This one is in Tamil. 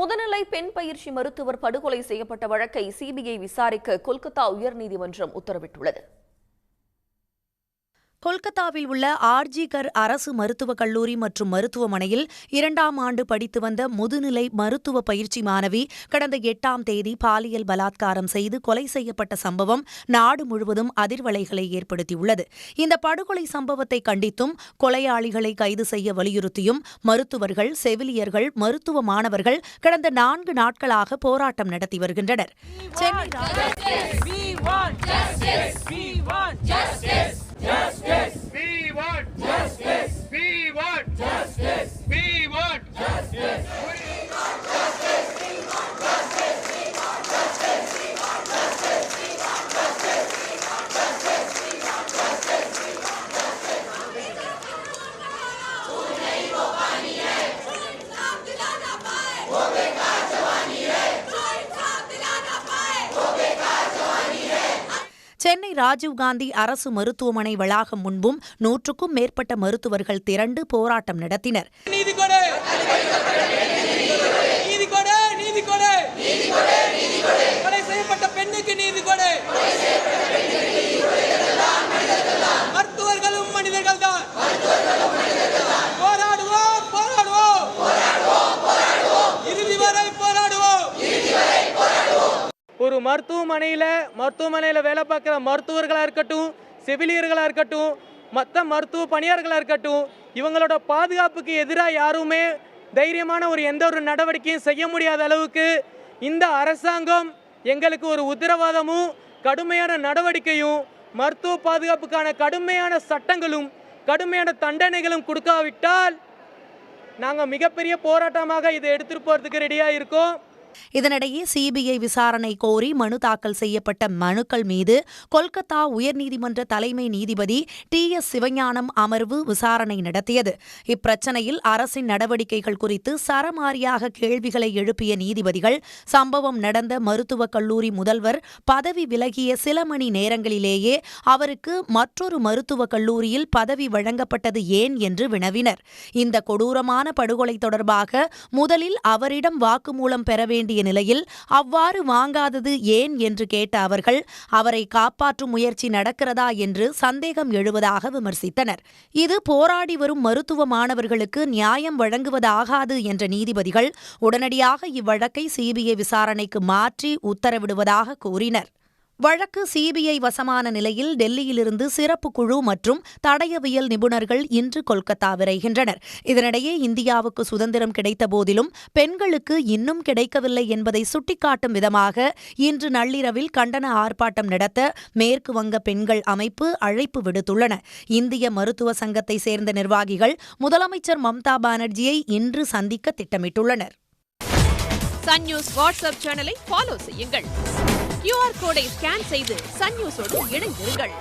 முதுநிலை பெண் பயிற்சி மருத்துவர் படுகொலை செய்யப்பட்ட வழக்கை சிபிஐ விசாரிக்க கொல்கத்தா உயர்நீதிமன்றம் உத்தரவிட்டுள்ளது. கொல்கத்தாவில் உள்ள ஆர்ஜிகர் அரசு மருத்துவக் கல்லூரி மற்றும் மருத்துவமனையில் 2ஆம் ஆண்டு படித்து வந்த முதுநிலை மருத்துவ பயிற்சி மாணவி கடந்த 8ஆம் தேதி பாலியல் பலாத்காரம் செய்து கொலை செய்யப்பட்ட சம்பவம் நாடு முழுவதும் அதிர்வலைகளை ஏற்படுத்தியுள்ளது. இந்த படுகொலை சம்பவத்தை கண்டித்தும் கொலையாளிகளை கைது செய்ய வலியுறுத்தியும் மருத்துவர்கள், செவிலியர்கள், மருத்துவ மாணவர்கள் கடந்த 4 நாட்களாக போராட்டம் நடத்தி வருகின்றனர். Justice! We want justice! We want justice! We want justice! We want justice! We want justice! We want justice! We want justice! We want justice! We want justice! We want justice! We want justice! तू नहीं वो पानी है जो इंसाफ दिला ना पाए वो बेकार जवानी है जो इंसाफ दिला ना पाए वो बेकार जवानी है. சென்னை ராஜீவ்காந்தி அரசு மருத்துவமனை வளாகம் முன்பும் 100க்கும் மேற்பட்ட மருத்துவர்கள் திரண்டு போராட்டம் நடத்தினர். மருத்துவர்களும் மனிதர்கள் தான். ஒரு மருத்துவமனையில் வேலை பார்க்குற மருத்துவர்களாக இருக்கட்டும், செவிலியர்களாக இருக்கட்டும், மற்ற மருத்துவ பணியாளர்களாக இருக்கட்டும், இவங்களோட பாதுகாப்புக்கு எதிராக யாருமே தைரியமான எந்த ஒரு நடவடிக்கையும் செய்ய முடியாத அளவுக்கு இந்த அரசாங்கம் எங்களுக்கு ஒரு உத்தரவாதமும் கடுமையான நடவடிக்கையும் மருத்துவ பாதுகாப்புக்கான கடுமையான சட்டங்களும் கடுமையான தண்டனைகளும் கொடுக்காவிட்டால் நாங்கள் மிகப்பெரிய போராட்டமாக இதை எடுத்துட்டு போகிறதுக்கு ரெடியாக இருக்கோம். இதனிடையே சிபிஐ விசாரணை கோரி மனு தாக்கல் செய்யப்பட்ட மனுக்கள் மீது கொல்கத்தா உயர்நீதிமன்ற தலைமை நீதிபதி TS சிவஞானம் அமர்வு விசாரணை நடத்தியது. இப்பிரச்சனையில் அரசின் நடவடிக்கைகள் குறித்து சரமாரியாக கேள்விகளை எழுப்பிய நீதிபதிகள் சம்பவம் நடந்த மருத்துவக் கல்லூரி முதல்வர் பதவி விலகிய சில மணி நேரங்களிலேயே அவருக்கு மற்றொரு மருத்துவக் கல்லூரியில் பதவி வழங்கப்பட்டது ஏன் என்று வினவினர். இந்த கொடூரமான படுகொலை தொடர்பாக முதலில் அவரிடம் வாக்குமூலம் பெற வேண்டிய நிலையில் அவ்வாறு வாங்காதது ஏன் என்று கேட்ட அவர்கள் அவரை காப்பாற்றும் முயற்சி நடக்கிறதா என்று சந்தேகம் எழுவதாக விமர்சித்தனர். இது போராடி வரும் மருத்துவ மாணவர்களுக்கு நியாயம் வழங்குவதாகாது என்ற நீதிபதிகள் உடனடியாக இவ்வழக்கை சிபிஐ விசாரணைக்கு மாற்றி உத்தரவிடுவதாக கூறினர். வழக்கு சிபிஐ வசமான நிலையில் டெல்லியிலிருந்து சிறப்பு குழு மற்றும் தடயவியல் நிபுணர்கள் இன்று கொல்கத்தா விரைகின்றனர். இதனிடையே இந்தியாவுக்கு சுதந்திரம் கிடைத்த போதிலும் பெண்களுக்கு இன்னும் கிடைக்கவில்லை என்பதை சுட்டிக்காட்டும் விதமாக இன்று நள்ளிரவில் கண்டன ஆர்ப்பாட்டம் நடத்த மேற்கு வங்க பெண்கள் அமைப்பு அழைப்பு விடுத்துள்ளன. இந்திய மருத்துவ சங்கத்தை சேர்ந்த நிர்வாகிகள் முதலமைச்சர் மம்தா பானர்ஜியை இன்று சந்திக்க திட்டமிட்டுள்ளனர். சன் நியூஸ் வாட்ஸ்அப் சேனலை ஃபாலோ செய்யுங்கள். QR கோடை ஸ்கேன் செய்து சன் நியூஸோடு இணைந்திருங்கள்.